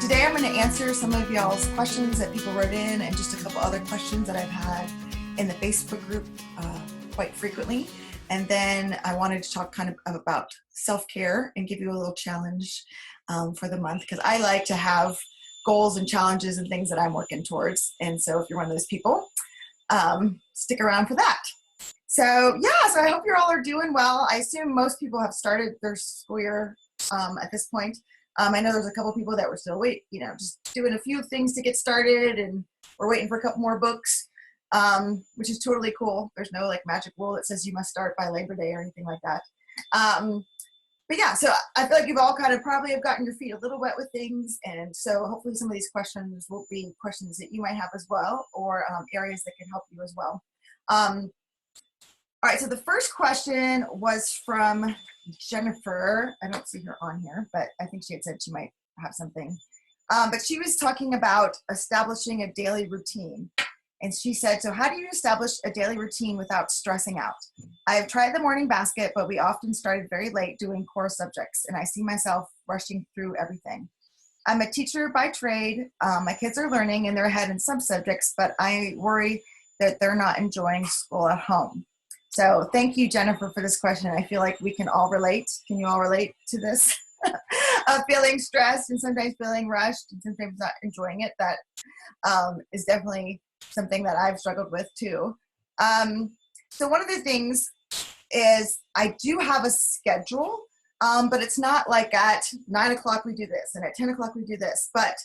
today I'm going to answer some of y'all's questions that people wrote in and just a couple other questions that I've had in the Facebook group quite frequently. And then I wanted to talk kind of about self-care and give you a little challenge for the month, because I like to have goals and challenges and things that I'm working towards. And so if you're one of those people, stick around for that. So I hope you all are doing well. I assume most people have started their school year at this point. I know there's a couple people that were still just doing a few things to get started, and we're waiting for a couple more books, which is totally cool. There's no magic rule that says you must start by Labor Day or anything like that. So I feel like you've all kind of probably have gotten your feet a little wet with things, and so hopefully some of these questions will be questions that you might have as well, or areas that can help you as well. All right, so the first question was from Jennifer. I don't see her on here, but I think she had said she might have something. But she was talking about establishing a daily routine. And she said, so how do you establish a daily routine without stressing out? I have tried the morning basket, but we often started very late doing core subjects, and I see myself rushing through everything. I'm a teacher by trade. My kids are learning and they're ahead in some subjects, but I worry that they're not enjoying school at home. So thank you, Jennifer, for this question. I feel like we can all relate. Can you all relate to this? Feeling stressed and sometimes feeling rushed and sometimes not enjoying it. That is definitely something that I've struggled with too. So one of the things is I do have a schedule, but it's not like at 9 o'clock we do this and at 10 o'clock we do this. But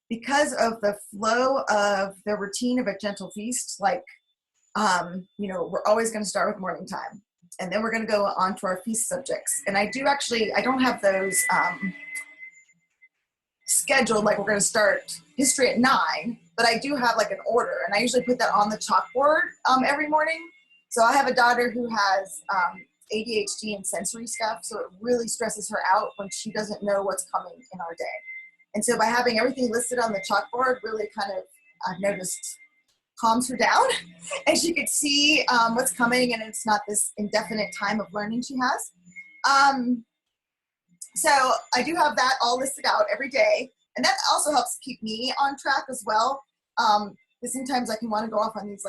because of the flow of the routine of a gentle feast, we're always going to start with morning time, and then we're going to go on to our feast subjects. And I don't have those scheduled, like we're going to start history at 9, but I do have an order, and I usually put that on the chalkboard every morning. So I have a daughter who has ADHD and sensory stuff, so it really stresses her out when she doesn't know what's coming in our day. And so by having everything listed on the chalkboard really I've noticed, calms her down, and she could see what's coming, and it's not this indefinite time of learning she has. So I do have that all listed out every day, and that also helps keep me on track as well. Because sometimes I can want to go off on these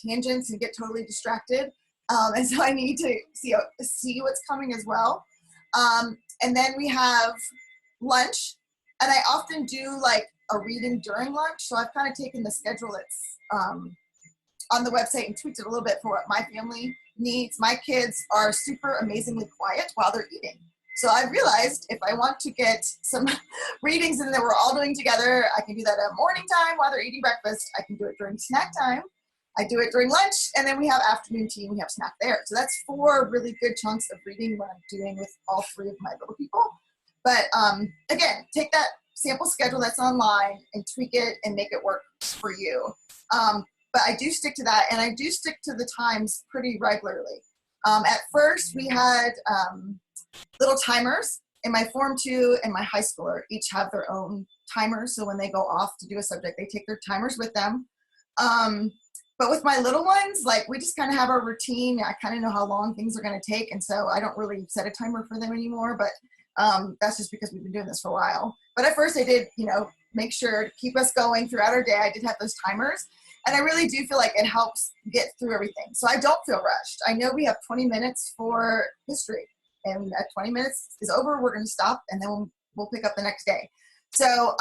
tangents and get totally distracted, and so I need to see what's coming as well. And then we have lunch, and I often do a reading during lunch. So I've kind of taken the schedule that's on the website and tweaked it a little bit for what my family needs. My kids are super amazingly quiet while they're eating. So I realized if I want to get some readings in that we're all doing together, I can do that at morning time while they're eating breakfast. I can do it during snack time. I do it during lunch, and then we have afternoon tea and we have snack there. So that's 4 really good chunks of reading what I'm doing with all 3 of my little people. But again, take that sample schedule that's online and tweak it and make it work for you. But I do stick to that, and I do stick to the times pretty regularly. At first, we had little timers, and my Form 2 and my high schooler each have their own timers. So when they go off to do a subject, they take their timers with them. But with my little ones, we just kind of have our routine. I kind of know how long things are going to take, and so I don't really set a timer for them anymore. But that's just because we've been doing this for a while. But at first I did, make sure to keep us going throughout our day. I did have those timers, and I really do feel like it helps get through everything. So I don't feel rushed. I know we have 20 minutes for history, and at 20 minutes is over, we're going to stop, and then we'll pick up the next day. So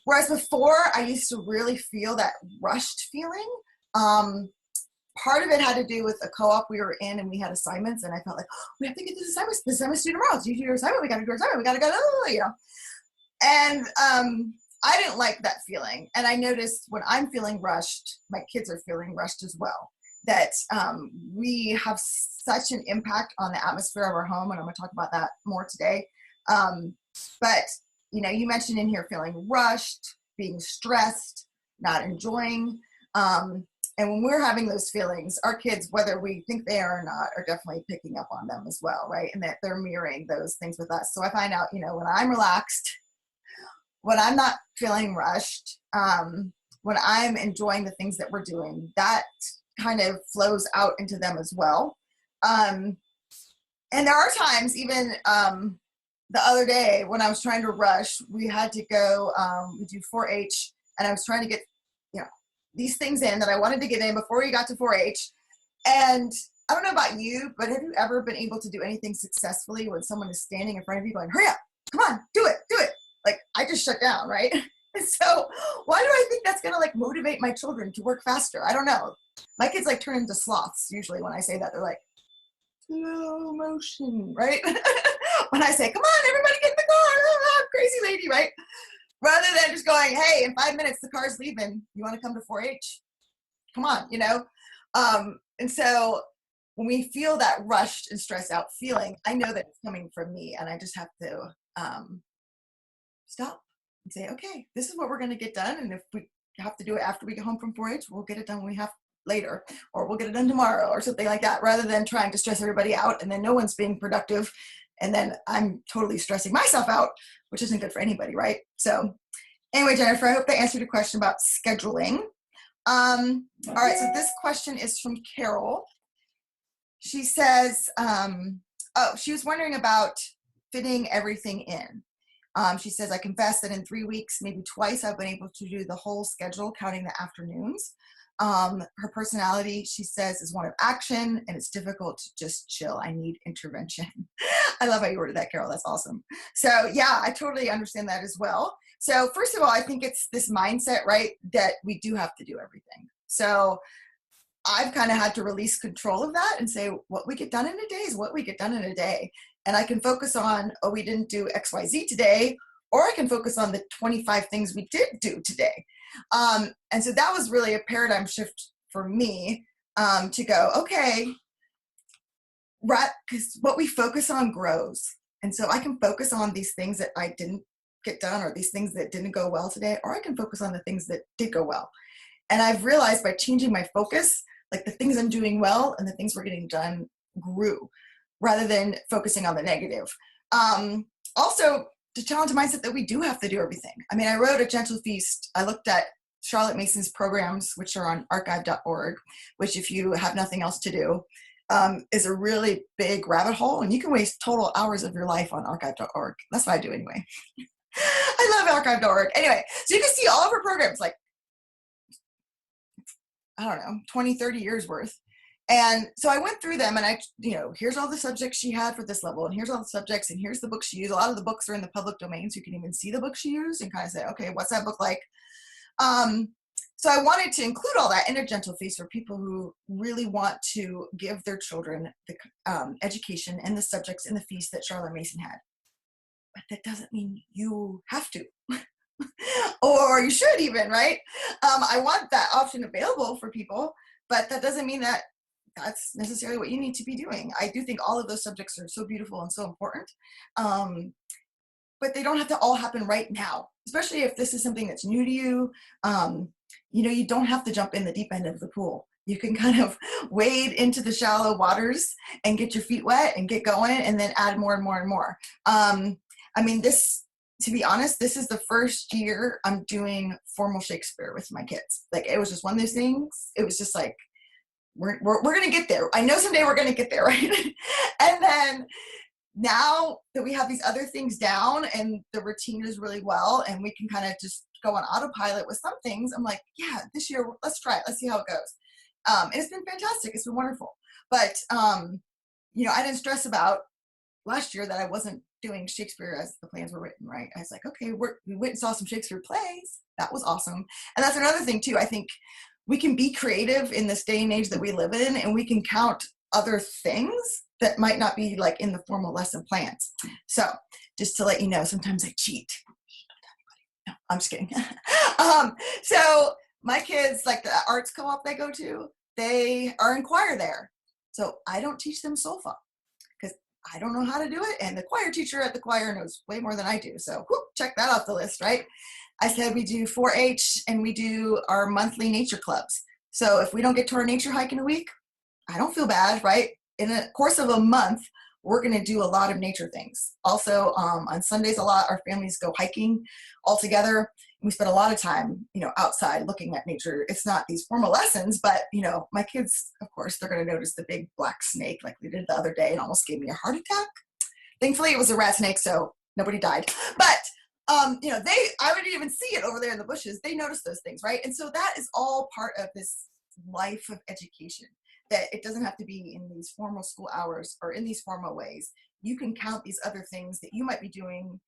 whereas before I used to really feel that rushed feeling, part of it had to do with a co-op we were in, and we had assignments, and I felt like, oh, we have to get this assignment's due tomorrow. So you do your assignment, we got to do our assignment, we got to go, And I didn't like that feeling. And I noticed when I'm feeling rushed, my kids are feeling rushed as well. That we have such an impact on the atmosphere of our home, and I'm going to talk about that more today. But, you mentioned in here feeling rushed, being stressed, not enjoying. And when we're having those feelings, our kids, whether we think they are or not, are definitely picking up on them as well, right? And that they're mirroring those things with us. So I find out, when I'm relaxed, when I'm not feeling rushed, when I'm enjoying the things that we're doing, that kind of flows out into them as well. And there are times even the other day when I was trying to rush, we had to go, we do 4-H, and I was trying to get, you know, these things in that I wanted to get in before we got to 4-H. And I don't know about you, but have you ever been able to do anything successfully when someone is standing in front of you going, hurry up, come on, do it, do it. Like, I just shut down, right? So why do I think that's going to like motivate my children to work faster? I don't know. My kids like turn into sloths usually when I say that. They're like, slow motion, right? When I say, come on, everybody get in the car, crazy lady, right? Rather than just going, hey, in 5 minutes, the car's leaving. You want to come to 4-H? Come on, you know? And so when we feel that rushed and stressed out feeling, I know that it's coming from me, and I just have to stop and say, okay, this is what we're going to get done. And if we have to do it after we get home from 4-H, we'll get it done when we have later, or we'll get it done tomorrow or something like that, rather than trying to stress everybody out and then no one's being productive. And then I'm totally stressing myself out, which isn't good for anybody, right? So anyway, Jennifer, I hope that answered your question about scheduling. All right, so this question is from Carol. She says, she was wondering about fitting everything in. She says, I confess that in 3 weeks, maybe twice, I've been able to do the whole schedule, counting the afternoons. Her personality, she says, is one of action, and it's difficult to just chill. I need intervention. I love how you worded that, Carol. That's awesome. So yeah, I totally understand that as well. So first of all, I think it's this mindset, right, that we do have to do everything. So I've kind of had to release control of that and say, what we get done in a day is what we get done in a day. And I can focus on, oh, we didn't do XYZ today, or I can focus on the 25 things we did do today. And so that was really a paradigm shift for me, to go, okay, right, because what we focus on grows. And so I can focus on these things that I didn't get done, or these things that didn't go well today, or I can focus on the things that did go well. And I've realized by changing my focus, like the things I'm doing well and the things we're getting done grew, rather than focusing on the negative. Also, to challenge the mindset that we do have to do everything. I mean, I wrote A Gentle Feast. I looked at Charlotte Mason's programs, which are on archive.org, which if you have nothing else to do, is a really big rabbit hole, and you can waste total hours of your life on archive.org. That's what I do anyway. I love archive.org. Anyway, so you can see all of her programs, like, I don't know, 20, 30 years worth. And so I went through them, and I, here's all the subjects she had for this level, and here's all the subjects, and here's the books she used. A lot of the books are in the public domain, so you can even see the books she used and kind of say, okay, what's that book like? So I wanted to include all that in A Gentle Feast for people who really want to give their children the education and the subjects in the feast that Charlotte Mason had. But that doesn't mean you have to. Or you should even, right? I want that option available for people, but that doesn't mean that that's necessarily what you need to be doing. I do think all of those subjects are so beautiful and so important, but they don't have to all happen right now, especially if this is something that's new to you. You don't have to jump in the deep end of the pool. You can kind of wade into the shallow waters and get your feet wet and get going, and then add more and more and more. To be honest, this is the first year I'm doing formal Shakespeare with my kids. Like, it was just one of those things. It was just like, we're going to get there. I know someday we're going to get there, right? And then now that we have these other things down and the routine is really well, and we can kind of just go on autopilot with some things, I'm like, yeah, this year, let's try it. Let's see how it goes. And it's been fantastic. It's been wonderful. But, I didn't stress about last year that I wasn't doing Shakespeare as the plans were written, right? I was like, okay, we went and saw some Shakespeare plays. That was awesome. And that's another thing too. I think we can be creative in this day and age that we live in, and we can count other things that might not be like in the formal lesson plans. So just to let you know, sometimes I cheat. No, I'm just kidding. So my kids, like the arts co-op they go to, they are in choir there. So I don't teach them solfa, because I don't know how to do it. And the choir teacher at the choir knows way more than I do. So check that off the list, right? I said we do 4-H and we do our monthly nature clubs. So if we don't get to our nature hike in a week, I don't feel bad, right? In the course of a month, we're going to do a lot of nature things. Also, on Sundays, our families go hiking all together. We spend a lot of time, outside looking at nature. It's not these formal lessons, but, my kids, of course, they're going to notice the big black snake like we did the other day and almost gave me a heart attack. Thankfully, it was a rat snake, so nobody died. But you know, I wouldn't even see it over there in the bushes. They noticed those things, right? And so that is all part of this life of education, that it doesn't have to be in these formal school hours or in these formal ways. You can count these other things that you might be doing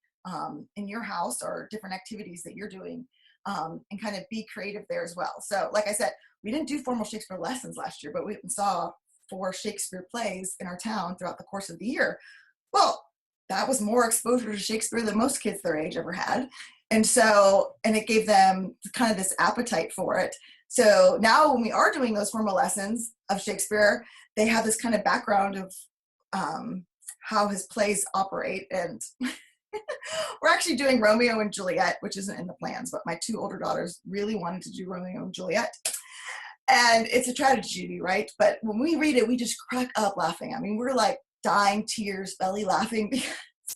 in your house, or different activities that you're doing, and kind of be creative there as well. So like I said, we didn't do formal Shakespeare lessons last year, but we saw 4 Shakespeare plays in our town throughout the course of the year. Well, that was more exposure to Shakespeare than most kids their age ever had. And so, and it gave them kind of this appetite for it. So now when we are doing those formal lessons of Shakespeare, they have this kind of background of how his plays operate. And we're actually doing Romeo and Juliet, which isn't in the plans, but my 2 older daughters really wanted to do Romeo and Juliet. And it's a tragedy, right? But when we read it, we just crack up laughing. I mean, we're like dying tears, belly laughing, because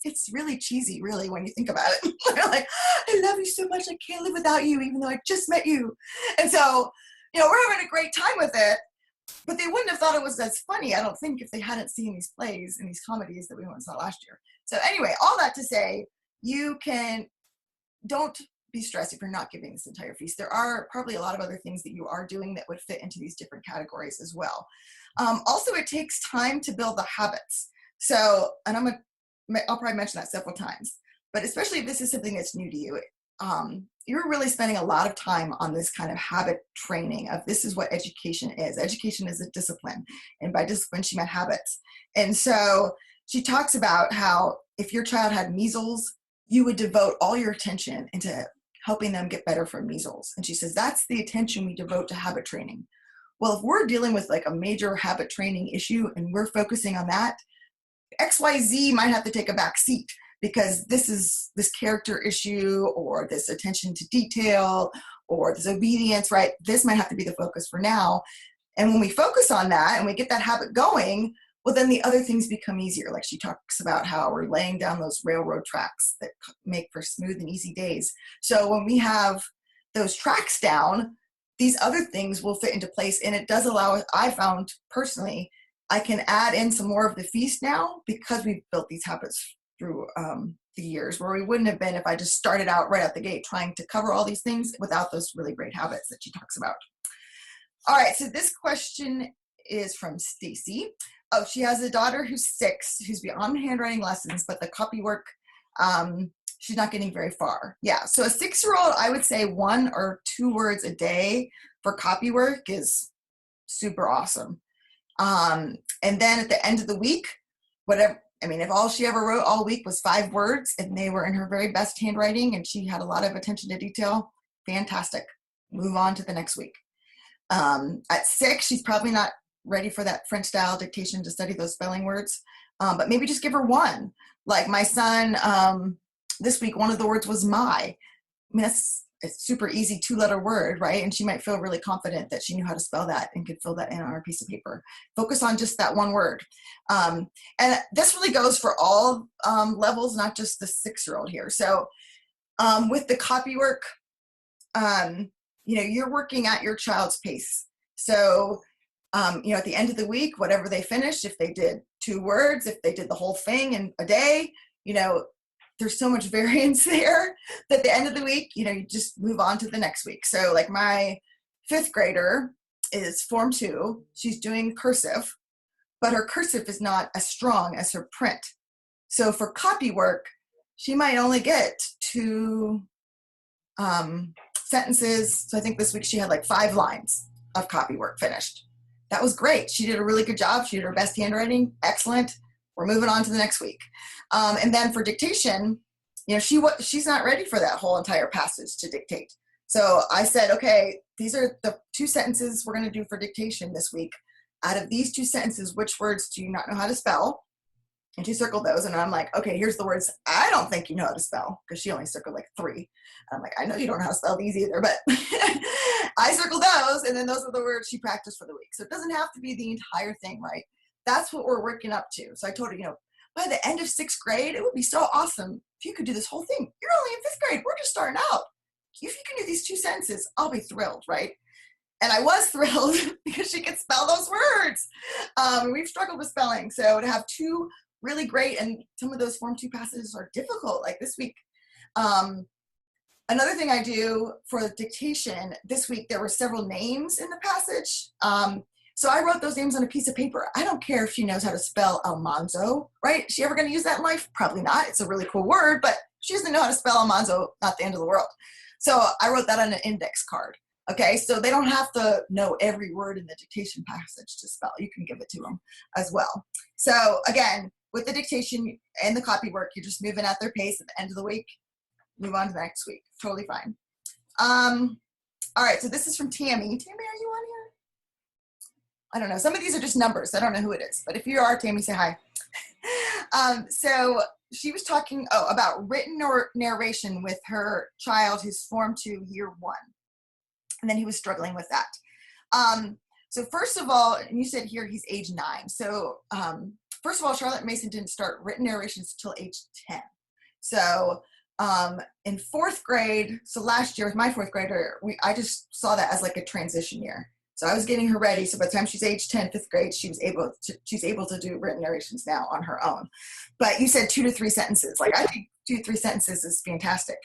it's really cheesy, really, when you think about it. We're like, I love you so much, I can't live without you, even though I just met you. And so, you know, we're having a great time with it, but they wouldn't have thought it was as funny, I don't think, if they hadn't seen these plays and these comedies that we went and saw last year. So anyway, all that to say, don't be stressed if you're not giving this entire feast. There are probably a lot of other things that you are doing that would fit into these different categories as well. Also, it takes time to build the habits. So, and I'll probably mention that several times, but especially if this is something that's new to you, you're really spending a lot of time on this kind of habit training of, this is what education is. Education is a discipline, and by discipline, she meant habits. And so she talks about how if your child had measles, you would devote all your attention into helping them get better from measles. And she says, that's the attention we devote to habit training. Well, if we're dealing with like a major habit training issue and we're focusing on that, XYZ might have to take a back seat, because this is this character issue, or this attention to detail, or this obedience, right? This might have to be the focus for now. And when we focus on that and we get that habit going, well, then the other things become easier. Like she talks about how we're laying down those railroad tracks that make for smooth and easy days. So when we have those tracks down, these other things will fit into place. And it does allow us, I found personally, I can add in some more of the feast now, because we've built these habits through the years, where we wouldn't have been if I just started out right out the gate trying to cover all these things without those really great habits that she talks about. All right, so this question is from Stacy. Oh, she has a daughter who's 6, who's beyond handwriting lessons, but the copy work, she's not getting very far. Yeah, so a 6-year-old, I would say 1 or 2 words a day for copy work is super awesome. And then at the end of the week, whatever, I mean, if all she ever wrote all week was 5 words and they were in her very best handwriting and she had a lot of attention to detail, fantastic. Move on to the next week. At 6, she's probably not ready for that French style dictation to study those spelling words, but maybe just give her 1. Like my son, this week, one of the words was my. I mean, that's a super easy 2-letter word, right? And she might feel really confident that she knew how to spell that and could fill that in on a piece of paper. Focus on just that 1 word. And this really goes for all levels, not just the 6-year-old here. So with the copy work, you know, you're working at your child's pace. So, you know, at the end of the week, whatever they finished, if they did 2 words, if they did the whole thing in a day, you know, there's so much variance there that at the end of the week, you know, you just move on to the next week. So like my 5th grader is Form 2. She's doing cursive, but her cursive is not as strong as her print. So for copy work, she might only get 2 sentences. So I think this week she had like 5 lines of copy work finished. That was great. She did a really good job. She did her best handwriting. Excellent. We're moving on to the next week. And then for dictation, you know, she's not ready for that whole entire passage to dictate. So I said, okay, these are the 2 sentences we're going to do for dictation this week. Out of these 2 sentences, which words do you not know how to spell? And she circled those. And I'm like, okay, here's the words I don't think you know how to spell, because she only circled like 3. And I'm like, I know you don't know how to spell these either, but I circled those. And then those are the words she practiced for the week. So it doesn't have to be the entire thing, right? That's what we're working up to. So I told her, you know, by the end of 6th grade, it would be so awesome if you could do this whole thing. You're only in 5th grade. We're just starting out. If you can do these 2 sentences, I'll be thrilled, right? And I was thrilled because she could spell those words. We've struggled with spelling. So to have 2 really great. And some of those Form 2 passages are difficult, like this week. Another thing I do for the dictation, this week there were several names in the passage. So I wrote those names on a piece of paper. I don't care if she knows how to spell Almanzo, right? Is she ever going to use that in life? Probably not. It's a really cool word, but she doesn't know how to spell Almanzo, not the end of the world. So I wrote that on an index card. Okay, so they don't have to know every word in the dictation passage to spell. You can give it to them as well. So again, with the dictation and the copy work, you're just moving at their pace. At the end of the week, move on to the next week. Totally fine. All right, so this is from Tammy. Tammy, are you on here? I don't know. Some of these are just numbers. I don't know who it is. But if you are, Tammy, say hi. So she was talking about written narration with her child who's Form 2, Year 1. And then he was struggling with that. So first of all, and you said here he's age 9. So first of all, Charlotte Mason didn't start written narrations until age 10. So in 4th grade, so last year with my 4th grader, I just saw that as like a transition year. So I was getting her ready. So by the time she's age 10, 5th grade, she's able to do written narrations now on her own. But you said 2 to 3 sentences. Like I think 2 to 3 sentences is fantastic.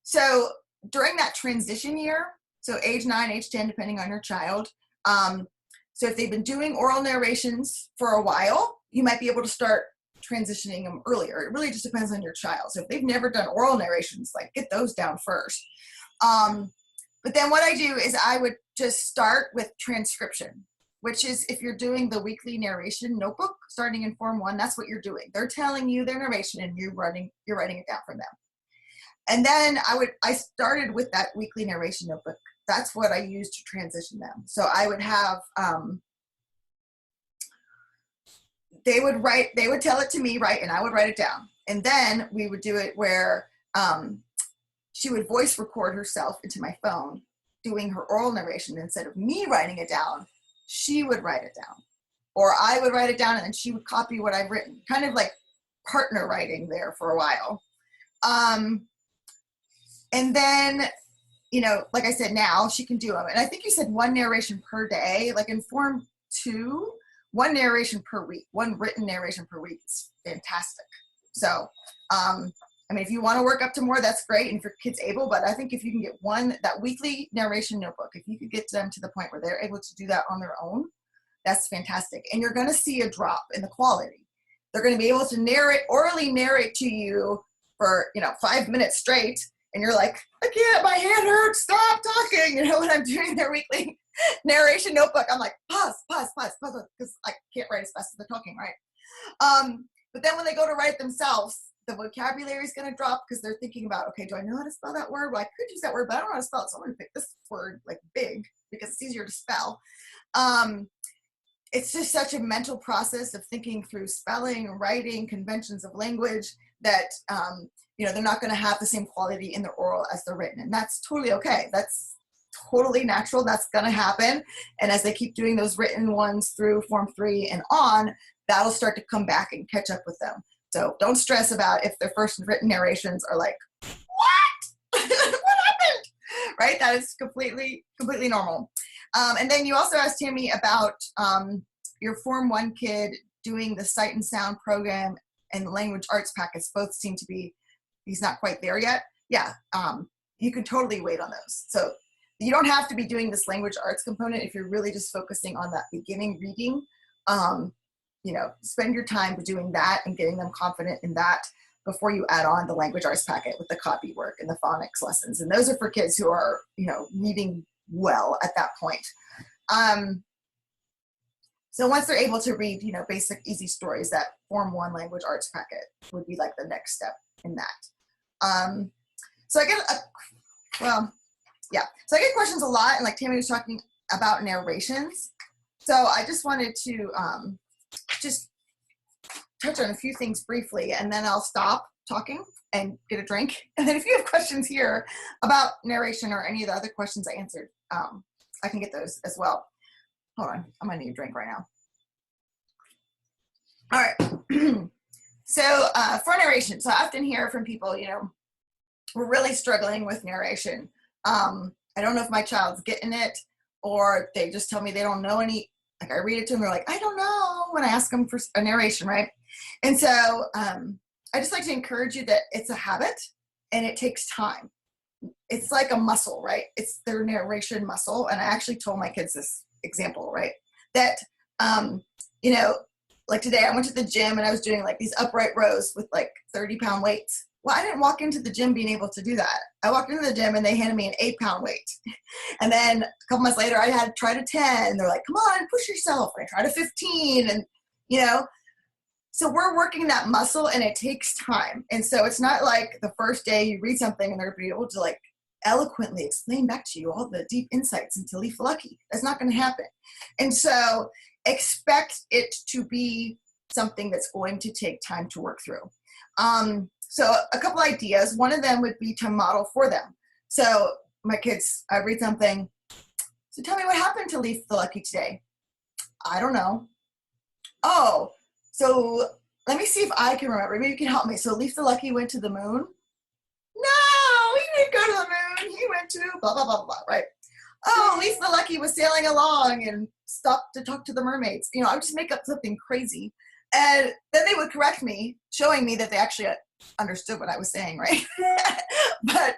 So during that transition year, so age 9, age 10, depending on your child. So if they've been doing oral narrations for a while, you might be able to start transitioning them earlier. It really just depends on your child. So if they've never done oral narrations, like get those down first. But then what I do is I would just start with transcription, which is if you're doing the weekly narration notebook, starting in Form 1, that's what you're doing. They're telling you their narration and you're writing it down for them. And then I started with that weekly narration notebook. That's what I used to transition them. So I would have, they would tell it to me, right? And I would write it down. And then we would do it where she would voice record herself into my phone doing her oral narration. Instead of me writing it down, she would write it down. Or I would write it down and then she would copy what I've written. Kind of like partner writing there for a while. And then, like I said, now she can do them. And I think you said 1 narration per day. Like in Form 2, 1 narration per week, 1 written narration per week is fantastic. So, if you want to work up to more, that's great. And if your kid's able, but I think if you can get that weekly narration notebook, if you could get them to the point where they're able to do that on their own, that's fantastic. And you're going to see a drop in the quality. They're going to be able to orally narrate to you for, 5 minutes straight. And you're like, I can't, my hand hurts, stop talking. When I'm doing their weekly narration notebook, I'm like, pause, because I can't write as fast as they're talking, right? But then when they go to write themselves, the vocabulary is going to drop because they're thinking about, okay, do I know how to spell that word? Well, I could use that word, but I don't know how to spell it. So I'm going to pick this word like big because it's easier to spell. It's just such a mental process of thinking through spelling, writing, conventions of language that, they're not going to have the same quality in the oral as the written. And that's totally okay. That's totally natural. That's going to happen. And as they keep doing those written ones through Form 3 and on, that'll start to come back and catch up with them. So don't stress about if their first written narrations are like, what? What happened? Right? That is completely normal. And then you also asked Tammy about your Form 1 kid doing the Sight and Sound program and the language arts packets. Both seem to be, he's not quite there yet. Yeah, you can totally wait on those. So you don't have to be doing this language arts component if you're really just focusing on that beginning reading. Spend your time doing that and getting them confident in that before you add on the language arts packet with the copy work and the phonics lessons. And those are for kids who are, reading well at that point. So once they're able to read, basic easy stories, that Form 1 language arts packet would be like the next step in that. So I get, so I get questions a lot, and like Tammy was talking about narrations. So I just wanted to just touch on a few things briefly, and then I'll stop talking and get a drink. And then if you have questions here about narration or any of the other questions I answered, I can get those as well. Hold on, I'm gonna need a drink right now. All right, so for narration, so I often hear from people, we're really struggling with narration. I don't know if my child's getting it, or they just tell me they don't know any like I read it to them, they're like, I don't know, when I ask them for a narration, right? And so I just like to encourage you that it's a habit and it takes time. It's like a muscle, right? It's their narration muscle. And I actually told my kids this example, right? That, you know, like today I went to the gym and I was doing like these upright rows with like 30-pound weights. Well, I didn't walk into the gym being able to do that. I walked into the gym and they handed me an 8-pound weight. And then a couple months later, I had tried a 10. They're like, come on, push yourself. And I tried a 15. And, you know, so we're working that muscle and it takes time. And so it's not like the first day you read something and they're going to be able to like eloquently explain back to you all the deep insights into Leaf Lucky. That's not going to happen. And so expect it to be something that's going to take time to work through. So a couple ideas. One of them would be to model for them. So my kids, I read something. So tell me what happened to Leaf the Lucky today. I don't know. Oh, so let me see if I can remember. Maybe you can help me. So Leaf the Lucky went to the moon. No, he didn't go to the moon. He went to blah, blah, blah, blah, right? Oh, Leaf the Lucky was sailing along and stopped to talk to the mermaids. You know, I would just make up something crazy. And then they would correct me, showing me that they actually understood what I was saying, right? But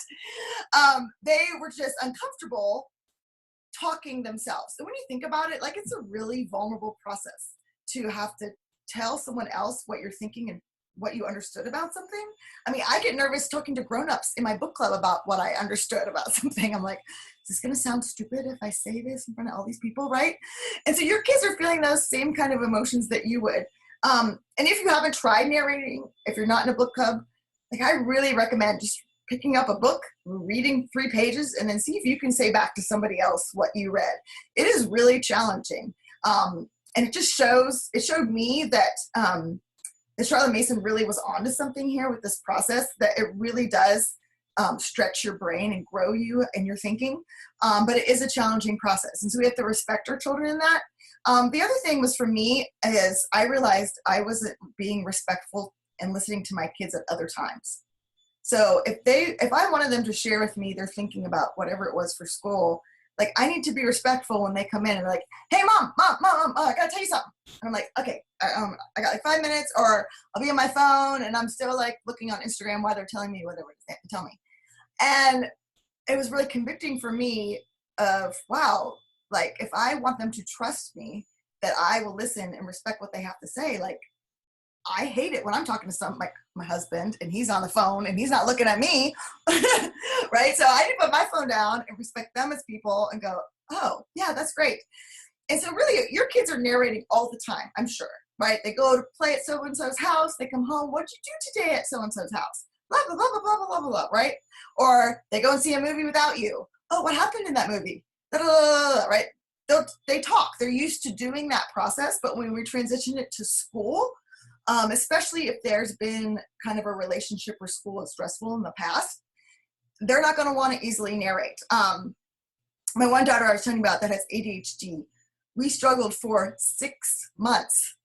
they were just uncomfortable talking themselves. And when you think about it, like it's a really vulnerable process to have to tell someone else what you're thinking and what you understood about something. I mean, I get nervous talking to grownups in my book club about what I understood about something. I'm like, is this going to sound stupid if I say this in front of all these people, right? And so your kids are feeling those same kind of emotions that you would. And if you haven't tried narrating, if you're not in a book club, like I really recommend just picking up a book, reading 3 pages, and then see if you can say back to somebody else what you read. It is really challenging. And it just showed me that Charlotte Mason really was onto something here with this process, that it really does stretch your brain and grow you and your thinking. But it is a challenging process. And so we have to respect our children in that. The other thing was for me is I realized I wasn't being respectful and listening to my kids at other times. So if I wanted them to share with me their thinking about whatever it was for school, like I need to be respectful when they come in and like, hey mom, I gotta tell you something. And I'm like, okay, I got like 5 minutes, or I'll be on my phone and I'm still like looking on Instagram while they're telling me what they have to tell me. And it was really convicting for me of, wow, like if I want them to trust me, that I will listen and respect what they have to say. Like I hate it when I'm talking to like my husband and he's on the phone and he's not looking at me, right? So I need to put my phone down and respect them as people and go, oh yeah, that's great. And so really your kids are narrating all the time, I'm sure, right? They go to play at so-and-so's house, they come home, what'd you do today at so-and-so's house? Blah, blah, blah, blah, blah, blah, blah, blah, right? Or they go and see a movie without you. Oh, what happened in that movie? Blah, blah, blah, blah, right? They talk, they're used to doing that process, but when we transition it to school, especially if there's been kind of a relationship where school is stressful in the past, they're not going to want to easily narrate. My one daughter I was telling you about that has ADHD, we struggled for 6 months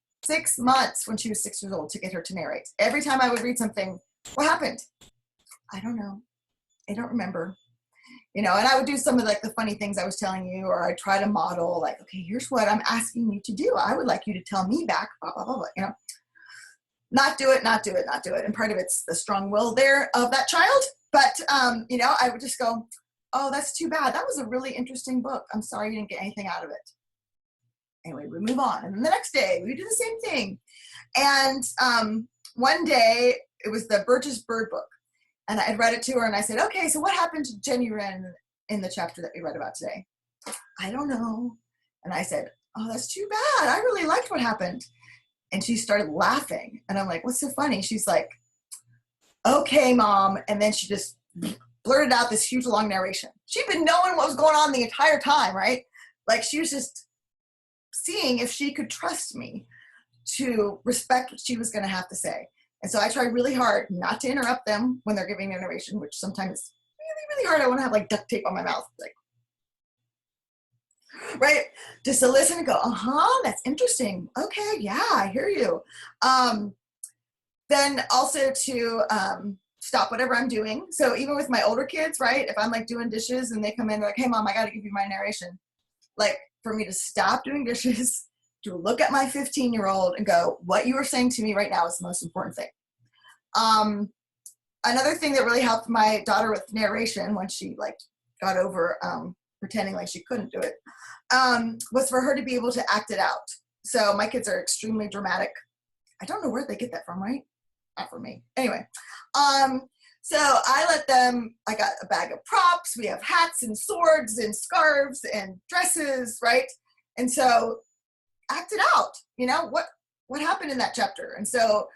when she was 6 years old to get her to narrate. Every time I would read something, what happened? I don't know. I don't remember. You know, and I would do some of like the funny things I was telling you, or I try to model like, okay, here's what I'm asking you to do. I would like you to tell me back, blah, blah, blah, blah, you know. Not do it. And part of it's the strong will there of that child. But, you know, I would just go, oh, that's too bad. That was a really interesting book. I'm sorry you didn't get anything out of it. Anyway, we move on. And then the next day, we do the same thing. And one day, it was the Burgess Bird book. And I had read it to her, and I said, okay, so what happened to Jenny Wren in the chapter that we read about today? I don't know. And I said, oh, that's too bad. I really liked what happened. And she started laughing. And I'm like, what's so funny? She's like, okay, Mom. And then she just blurted out this huge long narration. She'd been knowing what was going on the entire time, right? Like she was just seeing if she could trust me to respect what she was going to have to say. And so I try really hard not to interrupt them when they're giving their narration, which sometimes is really, really hard. I want to have like duct tape on my mouth, like, right? Just to listen and go, that's interesting. Okay, yeah, I hear you. Then also to stop whatever I'm doing. So even with my older kids, right? If I'm like doing dishes and they come in, they're like, hey, Mom, I got to give you my narration. Like for me to stop doing dishes, to look at my 15-year-old and go, what you are saying to me right now is the most important thing. Another thing that really helped my daughter with narration when she like got over pretending like she couldn't do it, was for her to be able to act it out. So my kids are extremely dramatic. I don't know where they get that from, right? Not from me. Anyway, so I let them, I got a bag of props. We have hats and swords and scarves and dresses, right? And so act it out, you know, what happened in that chapter? And so,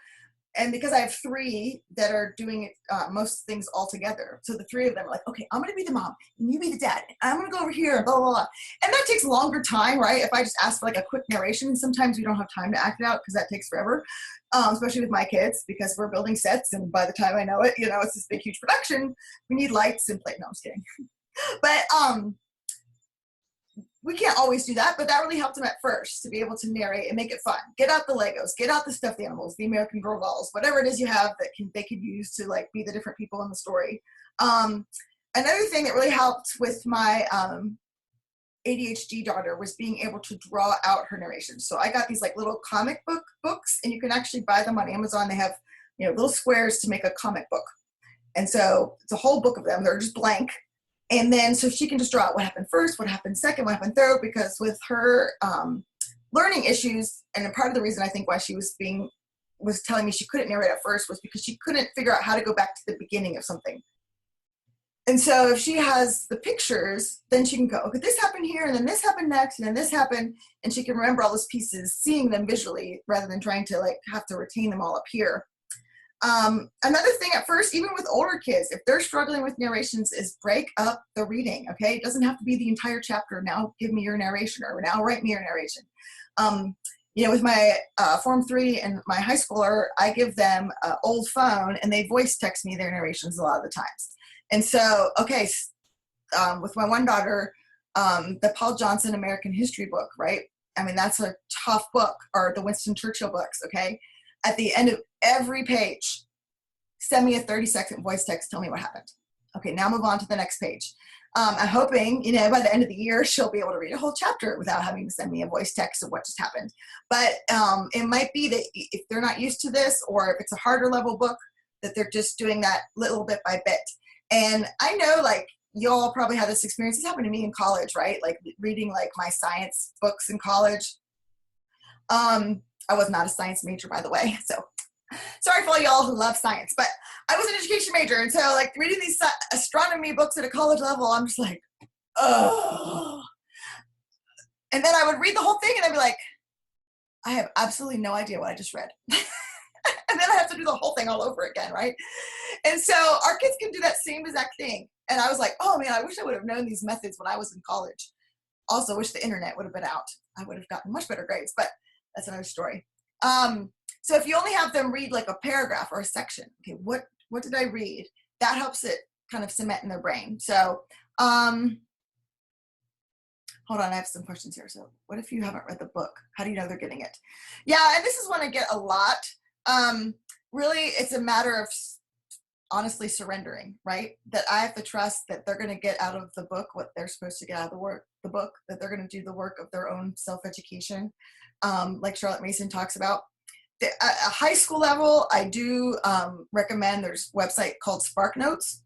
and because I have 3 that are doing most things all together, so the 3 of them are like, okay, I'm going to be the mom, and you be the dad, and I'm going to go over here, and blah, blah, blah. And that takes longer time, right? If I just ask for like a quick narration, sometimes we don't have time to act it out because that takes forever, especially with my kids, because we're building sets, and by the time I know it, you know, it's this big, huge production. We need lights and plate. No, I'm just kidding. But we can't always do that, but that really helped them at first to be able to narrate and make it fun. Get out the Legos, get out the stuffed animals, the American Girl dolls, whatever it is you have that they could use to like be the different people in the story. Another thing that really helped with my ADHD daughter was being able to draw out her narration. So I got these like little comic books, and you can actually buy them on Amazon. They have, you know, little squares to make a comic book. And so it's a whole book of them. They're just blank. And then, so she can just draw out what happened first, what happened second, what happened third, because with her learning issues, and part of the reason I think why she was telling me she couldn't narrate at first was because she couldn't figure out how to go back to the beginning of something. And so if she has the pictures, then she can go, okay, this happened here, and then this happened next, and then this happened, and she can remember all those pieces, seeing them visually, rather than trying to like have to retain them all up here. Another thing at first, even with older kids, if they're struggling with narrations, is break up the reading, okay? It doesn't have to be the entire chapter. Now give me your narration, or now write me your narration. You know, with my Form 3 and my high schooler, I give them an old phone, and they voice text me their narrations a lot of the times. And so, okay, with my one daughter, the Paul Johnson American History book, right? I mean, that's a tough book, or the Winston Churchill books, okay? At the end of every page, send me a 30-second voice text, tell me what happened. Okay, now move on to the next page. I'm hoping, you know, by the end of the year, she'll be able to read a whole chapter without having to send me a voice text of what just happened. But it might be that if they're not used to this, or if it's a harder level book, that they're just doing that little bit by bit. And I know, like, y'all probably have this experience. This happened to me in college, right? Like reading like my science books in college. I was not a science major, by the way, so sorry for all y'all who love science, but I was an education major, and so like reading these astronomy books at a college level, I'm just like, oh. And then I would read the whole thing, and I'd be like, I have absolutely no idea what I just read. And then I have to do the whole thing all over again, right? And so our kids can do that same exact thing. And I was like, oh man, I wish I would have known these methods when I was in college. Also wish the internet would have been out. I would have gotten much better grades, but that's another story. So if you only have them read like a paragraph or a section, okay, what did I read? That helps it kind of cement in their brain. So hold on, I have some questions here. So what if you haven't read the book? How do you know they're getting it? Yeah, and this is one I get a lot. Really, it's a matter of honestly surrendering, right? That I have to trust that they're going to get out of the book what they're supposed to get out of the book, that they're going to do the work of their own self-education. Like Charlotte Mason talks about. At a high school level, I do recommend, there's a website called Spark Notes,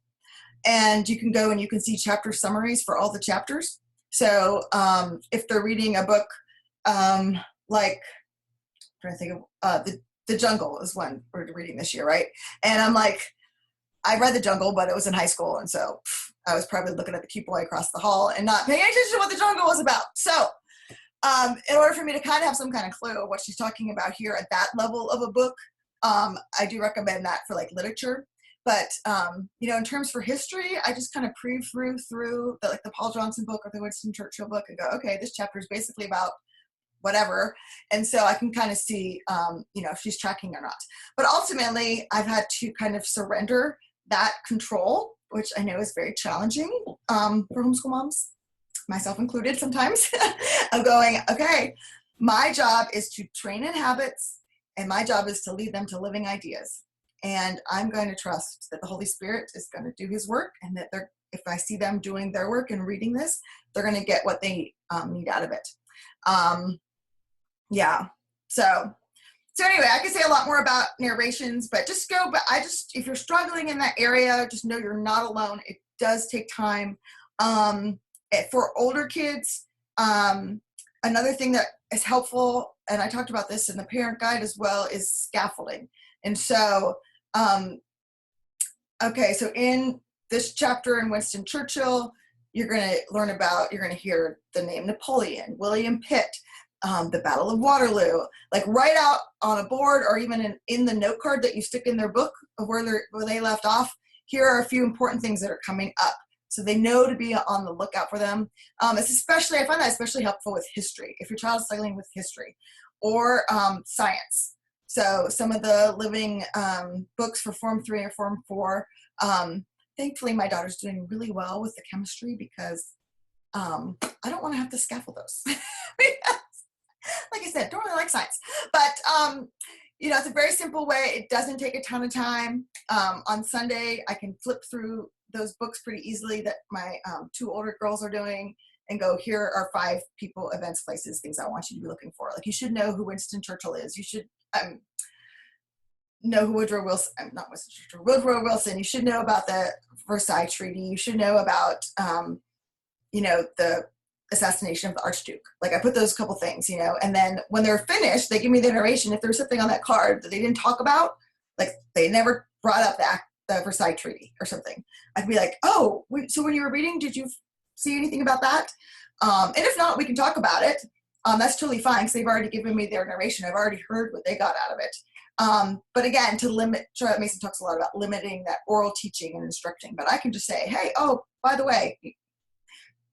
and you can go and you can see chapter summaries for all the chapters. So if they're reading a book like, I'm trying to think of The Jungle is one we're reading this year, right? And I'm like, I read The Jungle, but it was in high school, and so I was probably looking at the cute boy across the hall and not paying attention to what The Jungle was about. So in order for me to kind of have some kind of clue of what she's talking about here at that level of a book, I do recommend that for like literature. But you know, in terms for history, I just kind of through the Paul Johnson book or the Winston Churchill book and go, okay, this chapter is basically about whatever. And so I can kind of see, you know, if she's tracking or not. But ultimately, I've had to kind of surrender that control, which I know is very challenging for homeschool moms, myself included sometimes, of going, okay, my job is to train in habits, and my job is to lead them to living ideas. And I'm going to trust that the Holy Spirit is going to do his work, and that if I see them doing their work and reading this, they're going to get what they need out of it. Yeah. So anyway, I could say a lot more about narrations, but if you're struggling in that area, just know you're not alone. It does take time. For older kids, another thing that is helpful, and I talked about this in the parent guide as well, is scaffolding. And so, so in this chapter in Winston Churchill, you're going to hear the name Napoleon, William Pitt, the Battle of Waterloo, like right out on a board or even in the note card that you stick in their book of where they left off. Here are a few important things that are coming up, so they know to be on the lookout for them. I find that especially helpful with history, if your child is struggling with history or science. So some of the living books for Form 3 or Form 4, thankfully my daughter's doing really well with the chemistry because I don't want to have to scaffold those. Like I said, don't really like science, but it's a very simple way. It doesn't take a ton of time. On Sunday, I can flip through those books pretty easily that my 2 older girls are doing and go, here are 5 people, events, places, things I want you to be looking for. Like, you should know who Winston Churchill is. You should know who Woodrow Wilson. You should know about the Versailles Treaty. You should know about, the assassination of the Archduke. Like, I put those couple things, and then when they're finished, they give me the narration. If there's something on that card that they didn't talk about, like they never brought up the Versailles Treaty or something, I'd be like, oh, so when you were reading, did you see anything about that? And if not, we can talk about it. That's totally fine because they've already given me their narration. I've already heard what they got out of it. But again, Charlotte Mason talks a lot about limiting that oral teaching and instructing, but I can just say, hey, oh, by the way,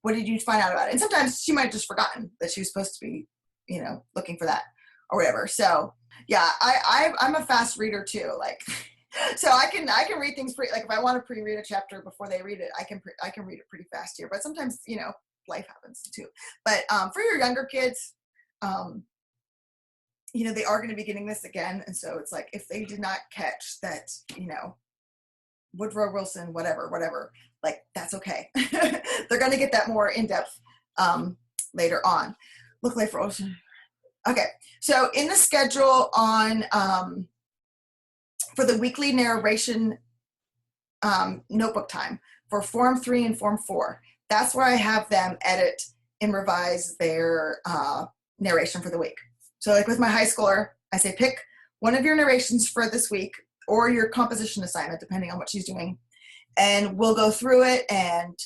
what did you find out about it? And sometimes she might have just forgotten that she was supposed to be, looking for that or whatever. So yeah, I'm a fast reader too. Like, so I can read things like if I want to pre-read a chapter before they read it, I can read it pretty fast here. But sometimes, life happens too. But for your younger kids, they are going to be getting this again. And so it's like, if they did not catch that, Woodrow Wilson, whatever, like, that's okay. They're going to get that more in depth later on. Look like for Ocean. Okay. So in the schedule on, for the weekly narration notebook time for Form 3 and Form 4, that's where I have them edit and revise their narration for the week. So like with my high schooler, I say, pick one of your narrations for this week or your composition assignment, depending on what she's doing. And we'll go through it. And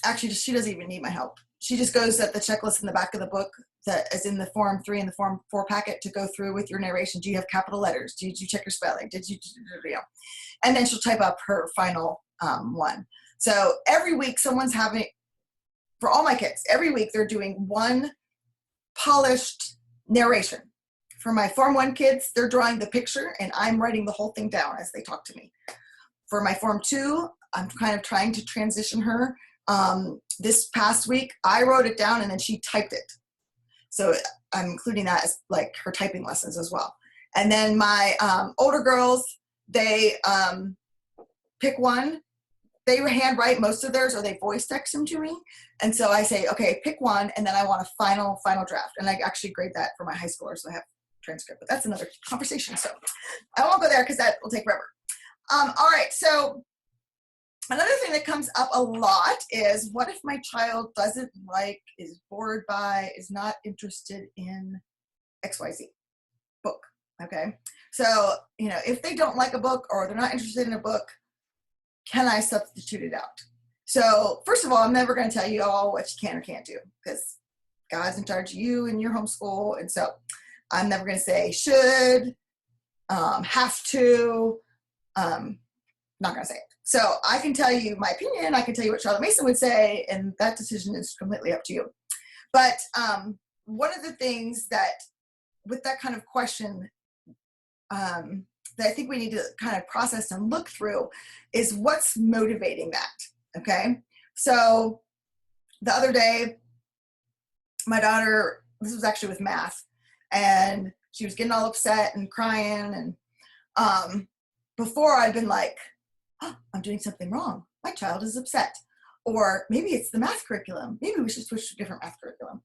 actually, she doesn't even need my help. She just goes at the checklist in the back of the book that is in the Form 3 and the Form 4 packet to go through with your narration. Do you have capital letters? Did you check your spelling? And then she'll type up her final one. So every week someone's having, for all my kids, every week they're doing one polished narration. For my Form 1 kids, they're drawing the picture and I'm writing the whole thing down as they talk to me. For my Form 2, I'm kind of trying to transition her. This past week, I wrote it down and then she typed it. So I'm including that as like her typing lessons as well. And then my older girls, they pick one. They handwrite most of theirs or they voice text them to me. And so I say, okay, pick one, and then I want a final draft. And I actually grade that for my high schoolers, so I have transcript, but that's another conversation. So I won't go there because that will take forever. All right, so another thing that comes up a lot is, what if my child doesn't like, is bored by, is not interested in XYZ book, okay? So, if they don't like a book or they're not interested in a book, can I substitute it out? So first of all, I'm never going to tell you all what you can or can't do because God's in charge of you and your homeschool. And so I'm never going to say should, have to, not going to say it. So I can tell you my opinion. I can tell you what Charlotte Mason would say, and that decision is completely up to you. But one of the things that, with that kind of question, that I think we need to kind of process and look through is what's motivating that, okay? So the other day, my daughter, this was actually with math, and she was getting all upset and crying, and before I'd been like, oh, I'm doing something wrong. my child is upset. Or maybe it's the math curriculum. Maybe we should switch to a different math curriculum.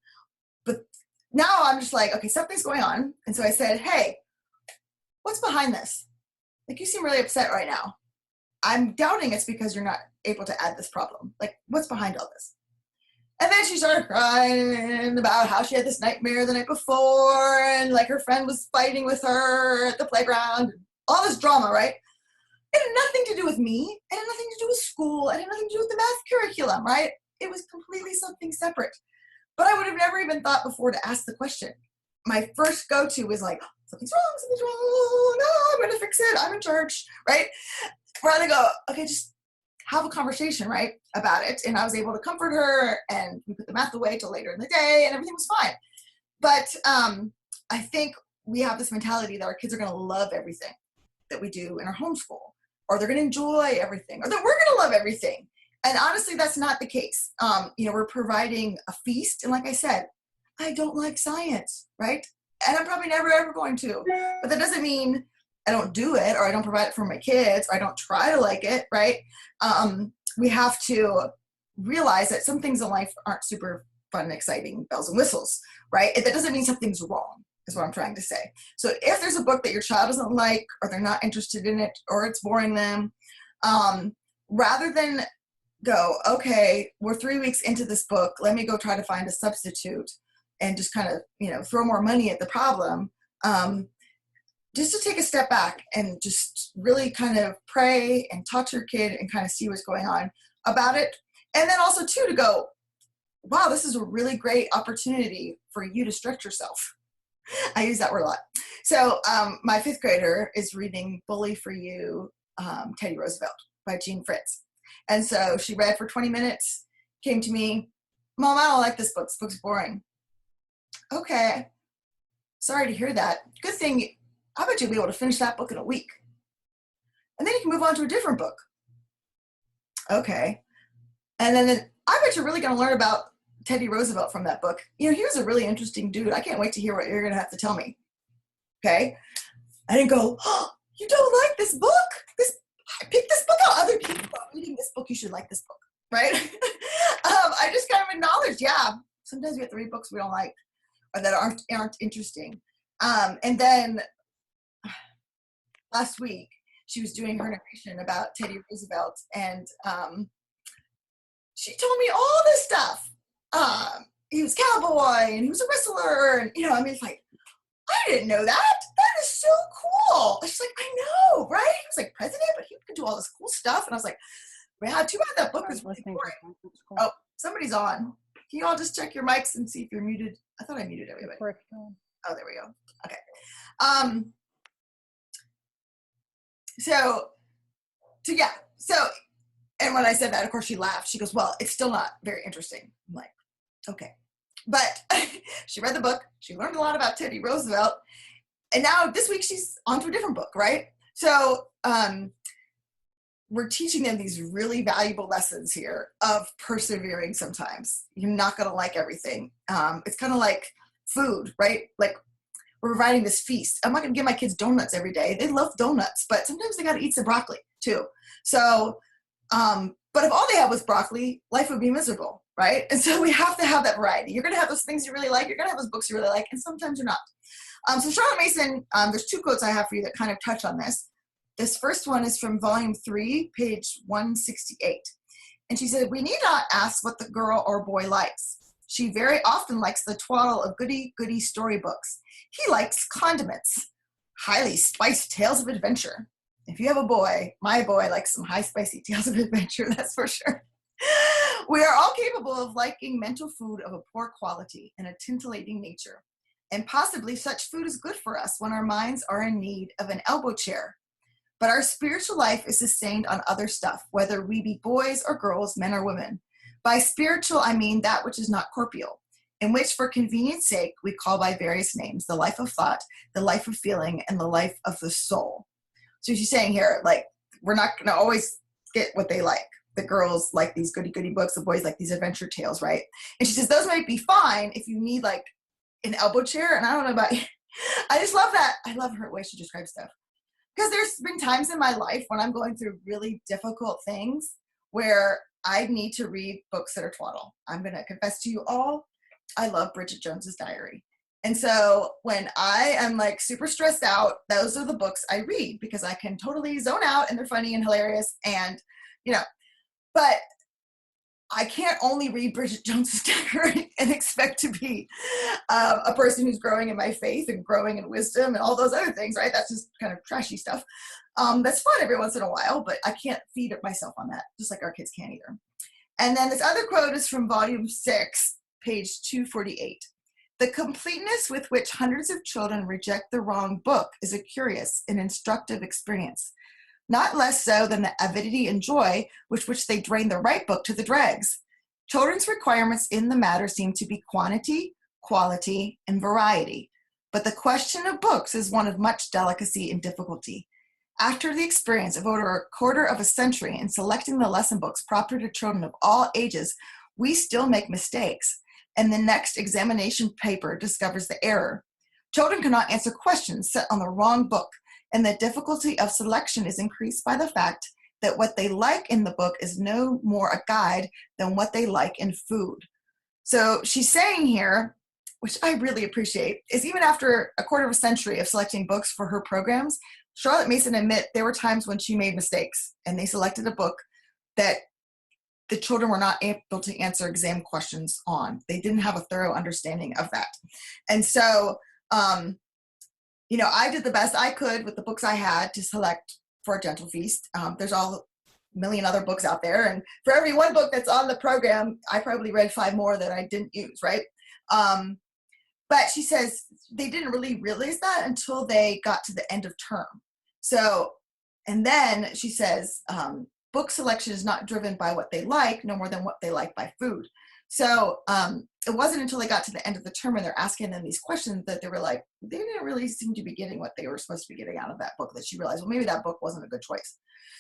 But now I'm just like, okay, something's going on. And so I said, hey, what's behind this? Like, you seem really upset right now. I'm doubting it's because you're not able to add this problem. Like, what's behind all this? And then she started crying about how she had this nightmare the night before, and like her friend was fighting with her at the playground. All this drama, right? It had nothing to do with me. It had nothing to do with school. It had nothing to do with the math curriculum, right? It was completely something separate. But I would have never even thought before to ask the question. My first go-to was like, something's wrong, no, I'm going to fix it, I'm in charge, right? Rather go, okay, just have a conversation, right, about it. And I was able to comfort her, and we put the math away till later in the day, and everything was fine. But I think we have this mentality that our kids are going to love everything that we do in our homeschool, or they're going to enjoy everything, or that we're going to love everything. And honestly, that's not the case. We're providing a feast. And like I said, I don't like science, right? And I'm probably never, ever going to. But that doesn't mean I don't do it, or I don't provide it for my kids, or I don't try to like it, right? We have to realize that some things in life aren't super fun and exciting, bells and whistles, right? That doesn't mean something's wrong, is what I'm trying to say. So if there's a book that your child doesn't like, or they're not interested in it, or it's boring them, rather than go, okay, we're 3 weeks into this book, let me go try to find a substitute and just kind of, throw more money at the problem, just to take a step back and just really kind of pray and talk to your kid and kind of see what's going on about it. And then also too, to go, wow, this is a really great opportunity for you to stretch yourself. I use that word a lot. So my 5th grader is reading Bully for You, Teddy Roosevelt by Jean Fritz. And so she read for 20 minutes, came to me, Mom, I don't like this book. This book's boring. Okay. Sorry to hear that. Good thing, I bet you'll be able to finish that book in a week. And then you can move on to a different book. Okay. And then I bet you're really going to learn about Teddy Roosevelt from that book. He was a really interesting dude. I can't wait to hear what you're going to have to tell me. Okay. I didn't go, oh, you don't like this book? I picked this book out. Other people are reading this book. You should like this book, right? I just kind of acknowledged, yeah, sometimes we have to read books we don't like or that aren't interesting. And then last week, she was doing her narration about Teddy Roosevelt, and she told me all this stuff. He was a cowboy, and he was a wrestler, and it's like, I didn't know that. That is so cool. She's like, I know, right? He was like president, but he could do all this cool stuff. And I was like, yeah, too bad that book was really boring. Oh, somebody's on. Can you all just check your mics and see if you're muted? I thought I muted everybody. Oh, there we go. Okay. And when I said that, of course, she laughed. She goes, well, it's still not very interesting. I'm like, okay. But she read the book. She learned a lot about Teddy Roosevelt. And now this week she's on to a different book, right? So we're teaching them these really valuable lessons here of persevering sometimes. You're not going to like everything. It's kind of like food, right? Like, we're providing this feast. I'm not going to give my kids donuts every day. They love donuts, but sometimes they got to eat some broccoli too. So, but if all they had was broccoli, life would be miserable, right? And so we have to have that variety. You're going to have those things you really like. You're going to have those books you really like, and sometimes you're not. So Charlotte Mason, there's 2 quotes I have for you that kind of touch on this. This first one is from volume 3, page 168. And she said, we need not ask what the girl or boy likes. She very often likes the twaddle of goody-goody storybooks. He likes condiments, highly spiced tales of adventure. If you have a boy, my boy likes some high spicy tales of adventure, that's for sure. We are all capable of liking mental food of a poor quality and a titillating nature. And possibly such food is good for us when our minds are in need of an elbow chair. But our spiritual life is sustained on other stuff, whether we be boys or girls, men or women. By spiritual, I mean that which is not corporeal, in which for convenience sake we call by various names, the life of thought, the life of feeling, and the life of the soul. So she's saying here, like, we're not going to always get what they like. The girls like these goody-goody books, the boys like these adventure tales, right? And she says those might be fine if you need, like, an elbow chair. And I don't know about you. I just love that. I love her way she describes stuff. Because there's been times in my life when I'm going through really difficult things where I need to read books that are twaddle. I'm going to confess to you all, I love Bridget Jones's Diary. And so when I am like super stressed out, those are the books I read because I can totally zone out and they're funny and hilarious and, you know, but I can't only read Bridget Jones's Diary and expect to be a person who's growing in my faith and growing in wisdom and all those other things, right? That's just kind of trashy stuff. That's fun every once in a while, but I can't feed myself on that, just like our kids can't either. And then this other quote is from volume 6, page 248. The completeness with which hundreds of children reject the wrong book is a curious and instructive experience, not less so than the avidity and joy with which they drain the right book to the dregs. Children's requirements in the matter seem to be quantity, quality, and variety, but the question of books is one of much delicacy and difficulty. After the experience of over a quarter of a century in selecting the lesson books proper to children of all ages, we still make mistakes, and the next examination paper discovers the error. Children cannot answer questions set on the wrong book, and the difficulty of selection is increased by the fact that what they like in the book is no more a guide than what they like in food. So she's saying here, which I really appreciate, is even after a quarter of a century of selecting books for her programs, Charlotte Mason admit there were times when she made mistakes and they selected a book that the children were not able to answer exam questions on. They didn't have a thorough understanding of that. And so, you know, I did the best I could with the books I had to select for a Gentle Feast. There's all a million other books out there. And for every one book that's on the program, I probably read 5 more that I didn't use, right? But she says they didn't really realize that until they got to the end of term. So, and then she says, book selection is not driven by what they like, no more than what they like by food. So it wasn't until they got to the end of the term and they're asking them these questions that they were like, they didn't really seem to be getting what they were supposed to be getting out of that book, that she realized, well, maybe that book wasn't a good choice.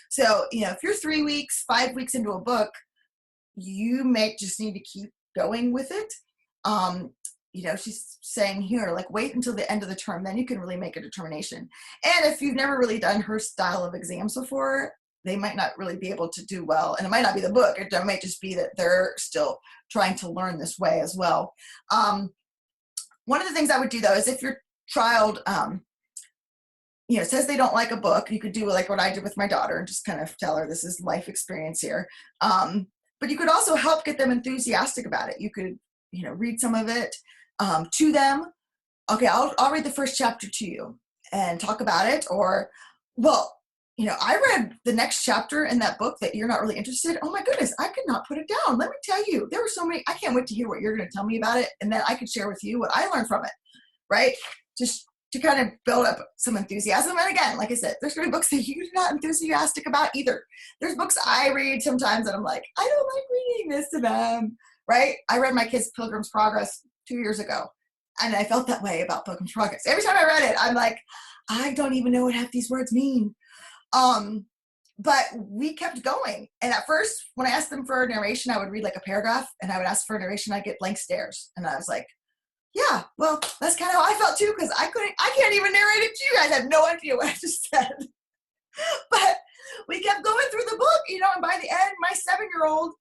So, you know, if you're 3 weeks, 5 weeks into a book, you may just need to keep going with it. You know, she's saying here, like, wait until the end of the term, then you can really make a determination. And if you've never really done her style of exams before, they might not really be able to do well. And it might not be the book. It might just be that they're still trying to learn this way as well. One of the things I would do, though, is if your child, you know, says they don't like a book, you could do like what I did with my daughter and just kind of tell her this is life experience here. But you could also help get them enthusiastic about it. You could, you know, read some of it to them. Okay, I'll read the first chapter to you and talk about it. Or, well, you know, I read the next chapter in that book that you're not really interested. Oh my goodness, I could not put it down. Let me tell you, there were so many, I can't wait to hear what you're going to tell me about it. And then I could share with you what I learned from it, right? Just to kind of build up some enthusiasm. And again, like I said, there's going to be books that you're not enthusiastic about either. There's books I read sometimes that I'm like, I don't like reading this to them, right? I read my kids' Pilgrim's Progress 2 years ago, and I felt that way about Pilgrim's Progress. Every time I read it, I'm like, I don't even know what half these words mean. But we kept going. And at first, when I asked them for a narration, I would read like a paragraph, and I would ask for a narration, I'd get blank stares. And I was like, yeah, well, that's kind of how I felt too, because I can't even narrate it to you guys. I have no idea what I just said. But we kept going through the book, you know, and by the end, my 7-year-old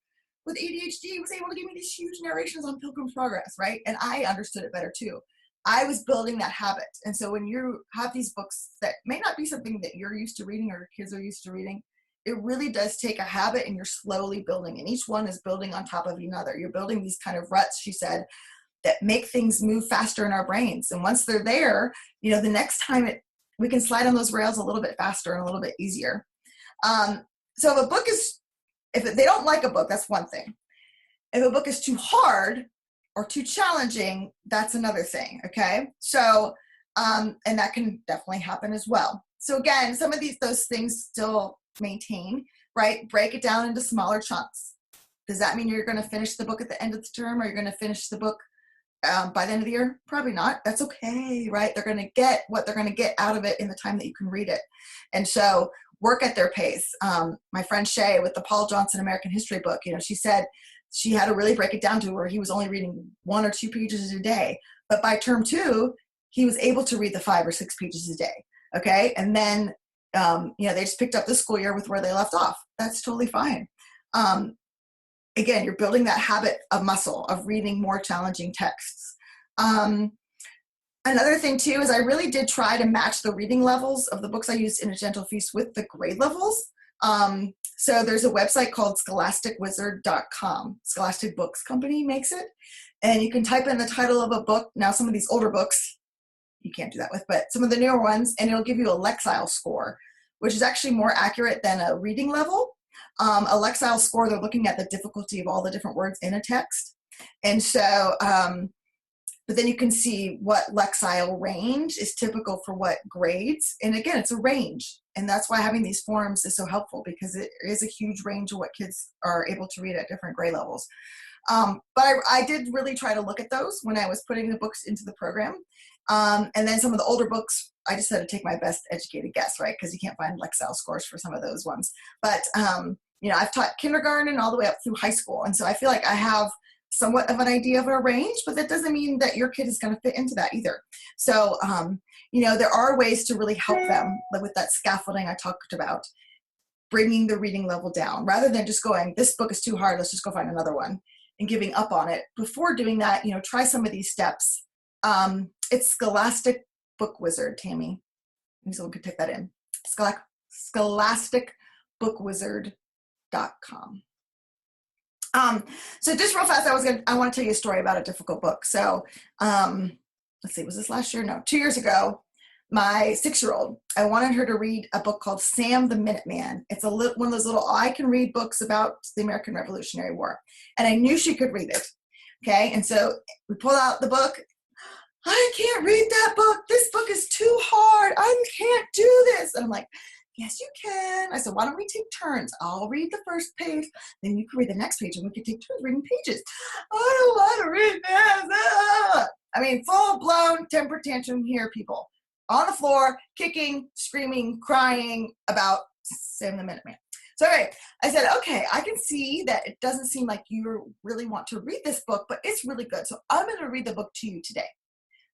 with ADHD was able to give me these huge narrations on Pilgrim's Progress, right? And I understood it better too. I was building that habit. And so when you have these books that may not be something that you're used to reading or your kids are used to reading, it really does take a habit, and you're slowly building. And each one is building on top of another. You're building these kind of ruts, she said, that make things move faster in our brains. And once they're there, you know, the next time we can slide on those rails a little bit faster and a little bit easier. So if they don't like a book, that's one thing. If a book is too hard or too challenging, that's another thing, okay? So, and that can definitely happen as well. So again, some of those things still maintain, right? Break it down into smaller chunks. Does that mean you're going to finish the book at the end of the term, or you're going to finish the book by the end of the year? Probably not. That's okay, right? They're going to get what they're going to get out of it in the time that you can read it. And so work at their pace. My friend Shay with the Paul Johnson American History book, you know, she said she had to really break it down to where he was only reading 1 or 2 pages a day. But by term 2, he was able to read the 5 or 6 pages a day. Okay. And then, you know, they just picked up this school year with where they left off. That's totally fine. Again, you're building that habit of muscle of reading more challenging texts. Another thing too is I really did try to match the reading levels of the books I used in A Gentle Feast with the grade levels. So there's a website called scholasticwizard.com. Scholastic Books Company makes it. And you can type in the title of a book. Now, some of these older books, you can't do that with, but some of the newer ones, and it'll give you a Lexile score, which is actually more accurate than a reading level. A Lexile score, they're looking at the difficulty of all the different words in a text. And so, but then you can see what Lexile range is typical for what grades. And again, it's a range. And that's why having these forums is so helpful, because it is a huge range of what kids are able to read at different grade levels. But I did really try to look at those when I was putting the books into the program. And then some of the older books, I just had to take my best educated guess, right? Because you can't find Lexile scores for some of those ones. But, I've taught kindergarten all the way up through high school. And so I feel like I have somewhat of an idea of a range, but that doesn't mean that your kid is going to fit into that either. So, there are ways to really help them, like with that scaffolding I talked about, bringing the reading level down rather than just going, this book is too hard, let's just go find another one, and giving up on it. Before doing that, try some of these steps. It's Scholastic Book Wizard, Tammy. Maybe someone could type that in. Scholasticbookwizard.com. So just real fast, I want to tell you a story about a difficult book. So, let's see, was this last year? No, 2 years ago, my 6-year-old, I wanted her to read a book called Sam the Minuteman. It's one of those little I can read books about the American Revolutionary War. And I knew she could read it. Okay. And so we pulled out the book. I can't read that book. This book is too hard. I can't do this. And I'm like, yes, you can. I said, why don't we take turns? I'll read the first page, then you can read the next page, and we can take turns reading pages. I don't want to read this. I mean, full-blown temper tantrum here, people. On the floor, kicking, screaming, crying about Sam the Minuteman. So anyway, I said, okay, I can see that it doesn't seem like you really want to read this book, but it's really good. So I'm going to read the book to you today.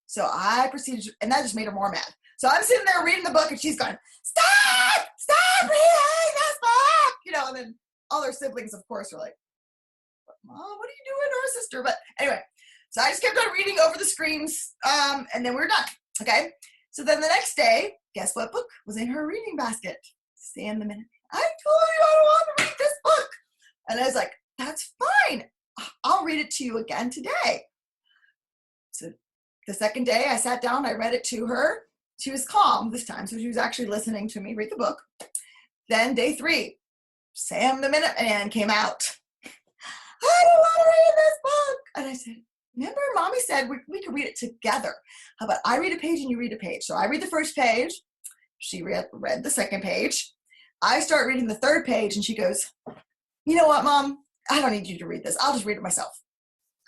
So I proceeded, and that just made her more mad. So I'm sitting there reading the book, and she's going, stop reading this book, and then all her siblings, of course, are like, Mom, what are you doing to our sister? But anyway, so I just kept on reading over the screams, and then we were done, okay? So then the next day, guess what book was in her reading basket? Sam the Minuteman. I told you I don't want to read this book. And I was like, that's fine. I'll read it to you again today. So the second day I sat down, I read it to her. She was calm this time, so she was actually listening to me read the book. Then day 3, Sam the Minuteman came out. I don't want to read this book. And I said, remember, Mommy said we could read it together. How about I read a page and you read a page? So I read the first page. She read the second page. I start reading the third page, and she goes, you know what, Mom? I don't need you to read this. I'll just read it myself.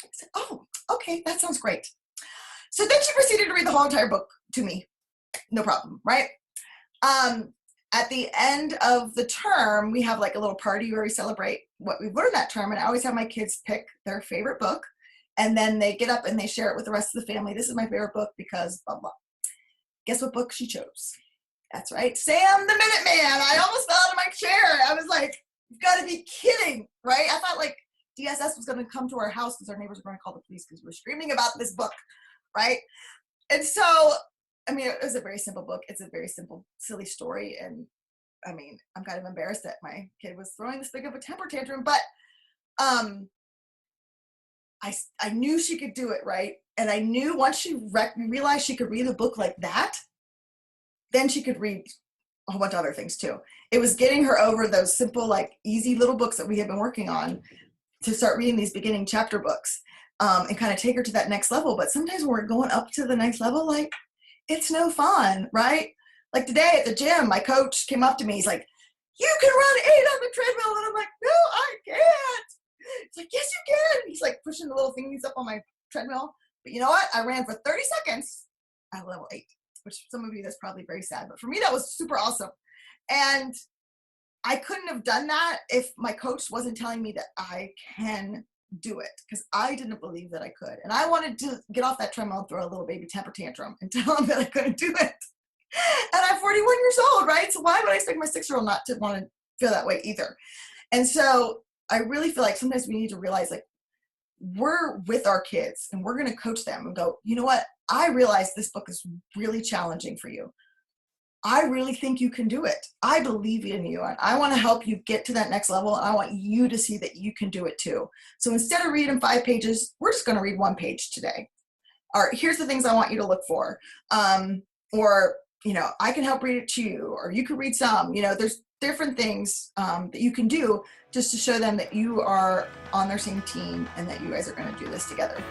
I said, oh, okay, that sounds great. So then she proceeded to read the whole entire book to me. No problem, right? At the end of the term, we have like a little party where we celebrate what we've learned that term, and I always have my kids pick their favorite book, and then they get up and they share it with the rest of the family. This is my favorite book because blah, blah. Guess what book she chose? That's right, Sam the Minuteman. I almost fell out of my chair. I was like, you've got to be kidding, right? I thought like DSS was going to come to our house because our neighbors were going to call the police because we were screaming about this book, right? And so, I mean, it was a very simple book. It's a very simple, silly story. And I mean, I'm kind of embarrassed that my kid was throwing this big of a temper tantrum, but I knew she could do it, right? And I knew once she realized she could read a book like that, then she could read a whole bunch of other things too. It was getting her over those simple, like easy little books that we had been working on to start reading these beginning chapter books and kind of take her to that next level. But sometimes when we're going up to the next level, like it's no fun, right? Like today at the gym, my coach came up to me. He's like, you can run 8 on the treadmill. And I'm like, no, I can't. It's like, yes, you can. He's like pushing the little thingies up on my treadmill. But you know what? I ran for 30 seconds at level 8, which some of you, that's probably very sad. But for me, that was super awesome. And I couldn't have done that if my coach wasn't telling me that I can do it, because I didn't believe that I could. And I wanted to get off that treadmill and throw a little baby temper tantrum and tell him that I couldn't do it. And I'm 41 years old, right? So why would I expect my 6-year-old not to want to feel that way either? And so I really feel like sometimes we need to realize, like, we're with our kids and we're going to coach them and go, you know what? I realize this book is really challenging for you. I really think you can do it. I believe in you, and I want to help you get to that next level. And I want you to see that you can do it too. So instead of reading 5 pages, we're just going to read 1 page today. Or here's the things I want you to look for. Or, you know, I can help read it to you, or you can read some. You know, there's different things that you can do just to show them that you are on their same team and that you guys are going to do this together.